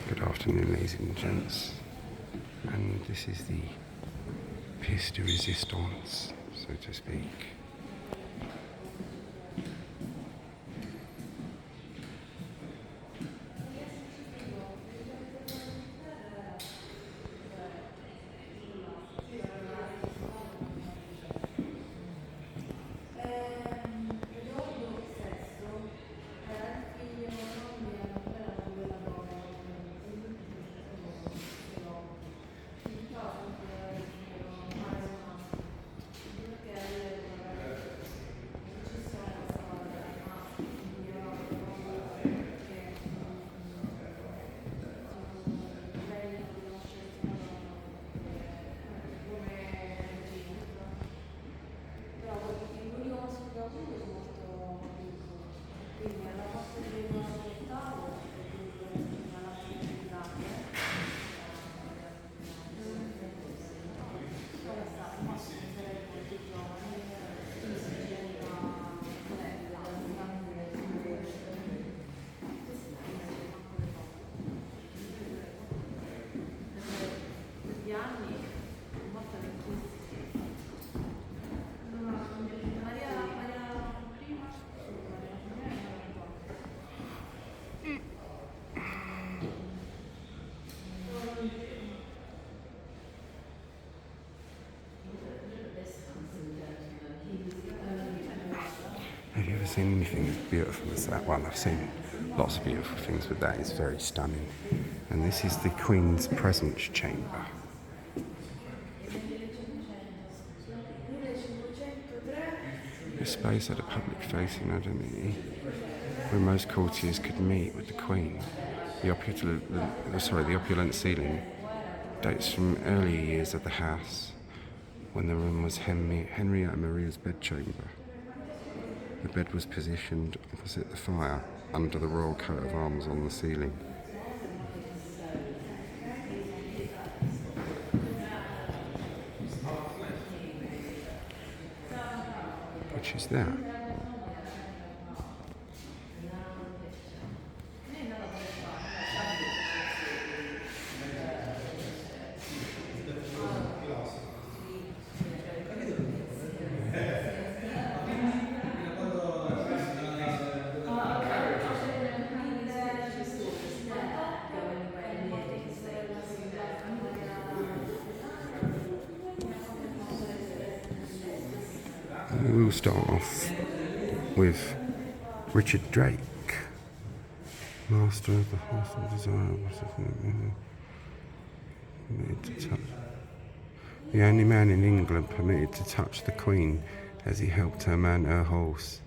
Good afternoon, ladies and gents. And this is the pièce de résistance, so to speak. Have you ever seen anything as beautiful as that one? I've seen lots of beautiful things, but that is very stunning. And this is the Queen's Presence Chamber. A space at a public-facing identity where most courtiers could meet with the Queen. The opulent ceiling dates from earlier years of the house, when the room was Henrietta Maria's bedchamber. The bed was positioned opposite the fire, under the royal coat of arms on the ceiling. Which is that? We will start off with Richard Drake, master of the Horse of Desire. The only man in England permitted to touch the Queen as he helped her mount her horse.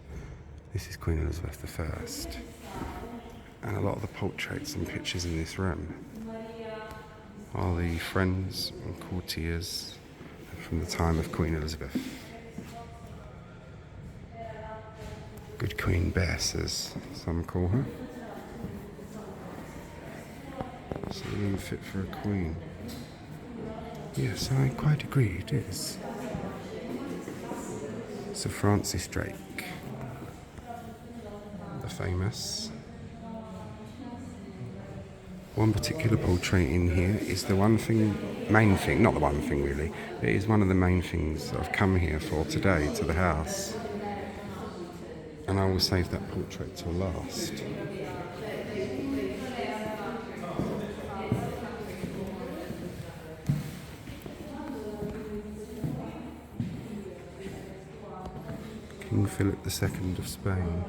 This is Queen Elizabeth I. And a lot of the portraits and pictures in this room are the friends and courtiers from the time of Queen Elizabeth. Good Queen Bess, as some call her. So fit for a queen. Yes, I quite agree, it is. Sir Francis Drake, the famous. One particular portrait in here is the main thing, not the one thing really, it is one of the main things that I've come here for today, to the house. And I will save that portrait till last. King Philip II of Spain.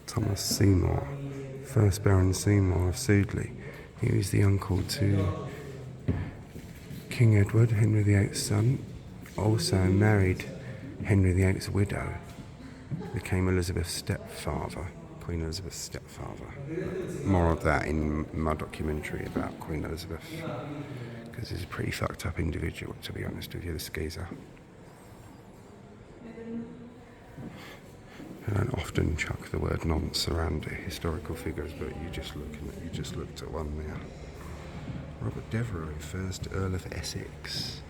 Thomas Seymour, 1st Baron Seymour of Sudeley. He was the uncle to King Edward, Henry VIII's son, also married Henry VIII's widow, became Elizabeth's stepfather, Queen Elizabeth's stepfather. More of that in my documentary about Queen Elizabeth, because he's a pretty fucked up individual, to be honest with you, this geezer. I don't often chuck the word nonce around historical figures, but you just looked at one there. Robert Devereux, 1st Earl of Essex,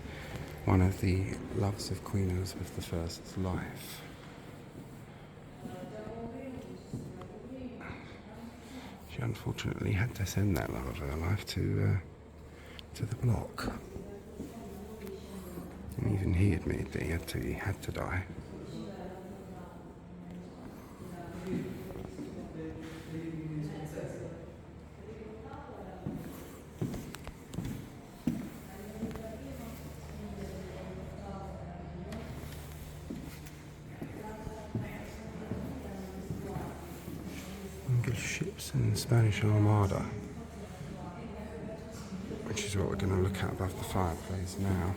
one of the loves of Queen Elizabeth I's life. She unfortunately had to send that love of her life to the block. And even he admitted that he had to die. English ships in the Spanish Armada, which is what we're going to look at above the fireplace now.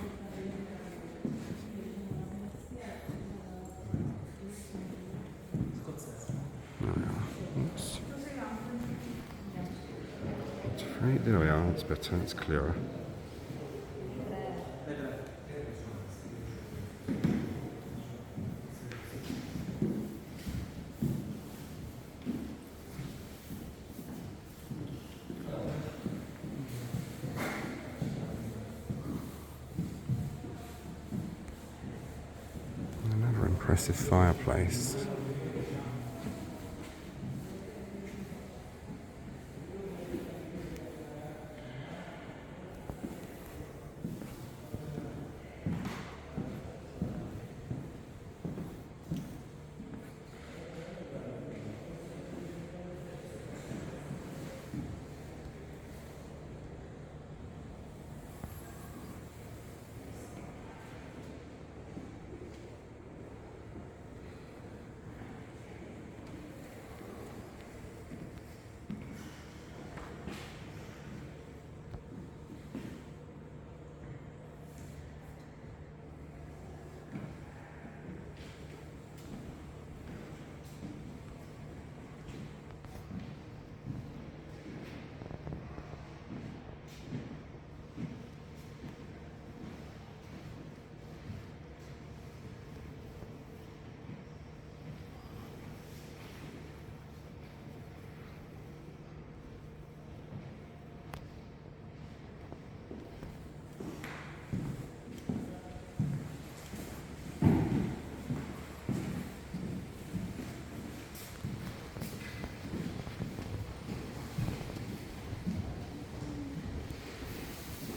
Oops. There we are, it's better, it's clearer. Another impressive fireplace.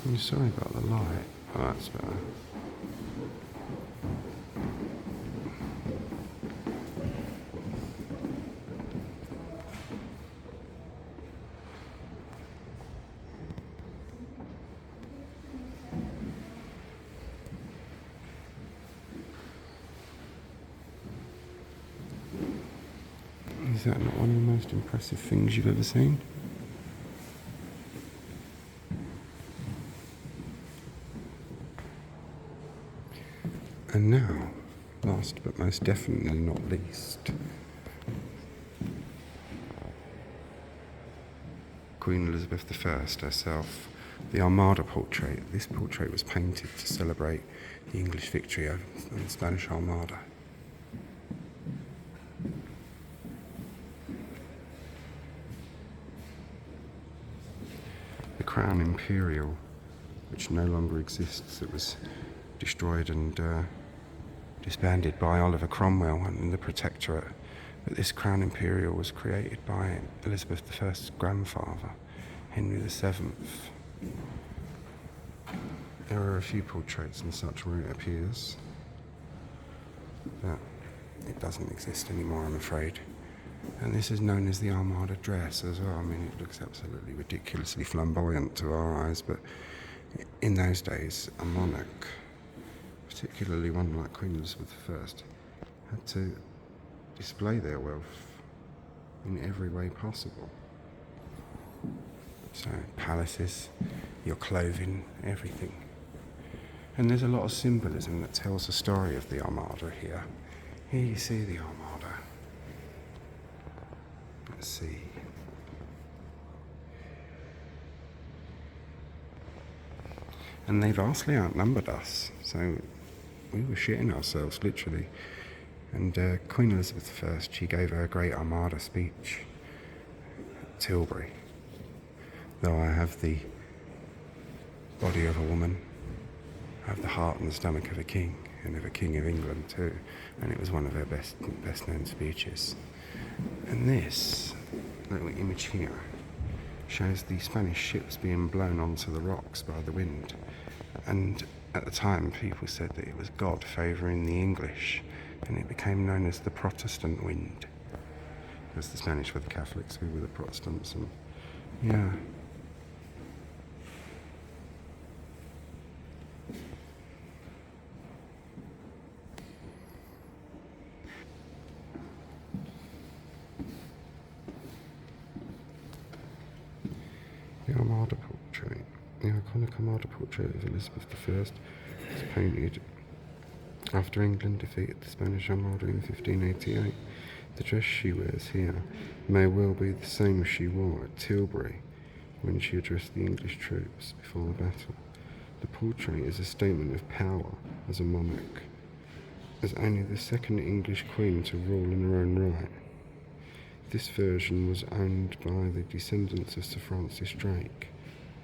I'm sorry about the light. Oh, that's better. Is that not one of the most impressive things you've ever seen? And now, last but most definitely not least, Queen Elizabeth I herself, the Armada portrait. This portrait was painted to celebrate the English victory over the Spanish Armada. The Crown Imperial, which no longer exists, it was destroyed and disbanded by Oliver Cromwell and the Protectorate. But this Crown Imperial was created by Elizabeth I's grandfather, Henry VII. There are a few portraits and such where it appears, but it doesn't exist anymore, I'm afraid. And this is known as the Armada dress as well. I mean, it looks absolutely ridiculously flamboyant to our eyes, but in those days, a monarch, particularly one like Queen Elizabeth I, had to display their wealth in every way possible. So, palaces, your clothing, everything. And there's a lot of symbolism that tells the story of the Armada here. Here you see the Armada. Let's see. And they vastly outnumbered us, so we were shitting ourselves, literally. And Queen Elizabeth I, she gave her great Armada speech at Tilbury. Though I have the body of a woman, I have the heart and the stomach of a king, and of a king of England too. And it was one of her best known speeches. And this little image here shows the Spanish ships being blown onto the rocks by the wind. And at the time, people said that it was God favouring the English, and it became known as the Protestant wind, because the Spanish were the Catholics, we were the Protestants, and yeah. The Armada portrait. The iconic Armada portrait of Elizabeth I was painted after England defeated the Spanish Armada in 1588. The dress she wears here may well be the same she wore at Tilbury when she addressed the English troops before the battle. The portrait is a statement of power as a monarch, as only the second English queen to rule in her own right. This version was owned by the descendants of Sir Francis Drake,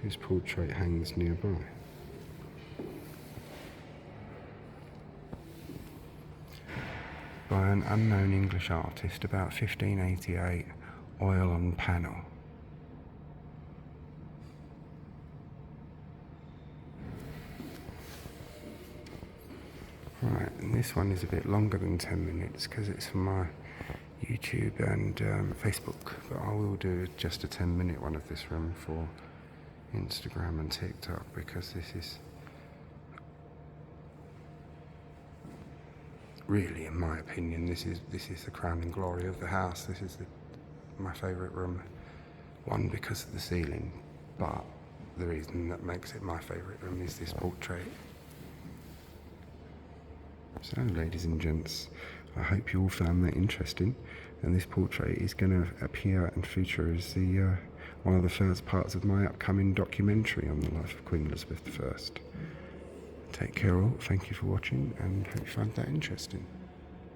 whose portrait hangs nearby. By an unknown English artist about 1588, oil on panel. Right, and this one is a bit longer than 10 minutes because it's for my YouTube and Facebook, but I will do just a 10-minute one of this room for Instagram and TikTok, because this is really, in my opinion, this is the crowning glory of the house. This is my favourite room. One, because of the ceiling, but the reason that makes it my favourite room is this portrait. So, ladies and gents, I hope you all found that interesting, and this portrait is going to appear and feature as the one of the first parts of my upcoming documentary on the life of Queen Elizabeth I. Take care all, thank you for watching, and hope you found that interesting.